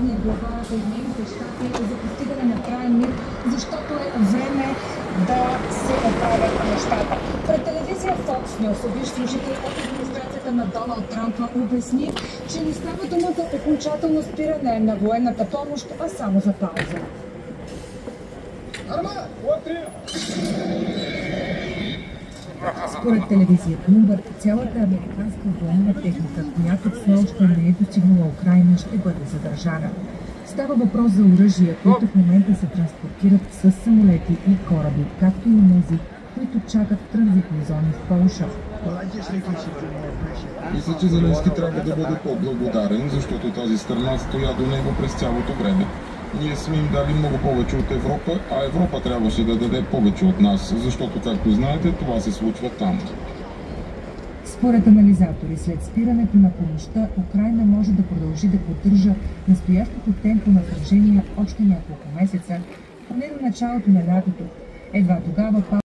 държавния глава на Съединените щати за постигане на траен мир, защото е време да се оправят нещата. Пред телевизия Fox News бивш служител от администрацията на Доналд Трамп обясни, че не става дума за окончателно спиране на военната помощ, а само за пауза. Според телевизия Bloomberg, цялата американска военна техника, която все още не е достигнала Украйна, ще бъде задържана. Става въпрос за оръжия, които в момента се транспортират с самолети и кораби, както и онези, които чакат в транзитни зони в Полша. Мисля, че Зеленски трябва да бъде по-благодарен, защото тази страна стоя до него през цялото време. Ние сме им дали много повече от Европа, а Европа трябваше да даде повече от нас, защото, както знаете, това се случва там. Според анализатори, след спирането на помощта, Украйна може да продължи да поддържа настоящото темпо на вражение още няколко месеца, поне до началото на лятото. Едва тогава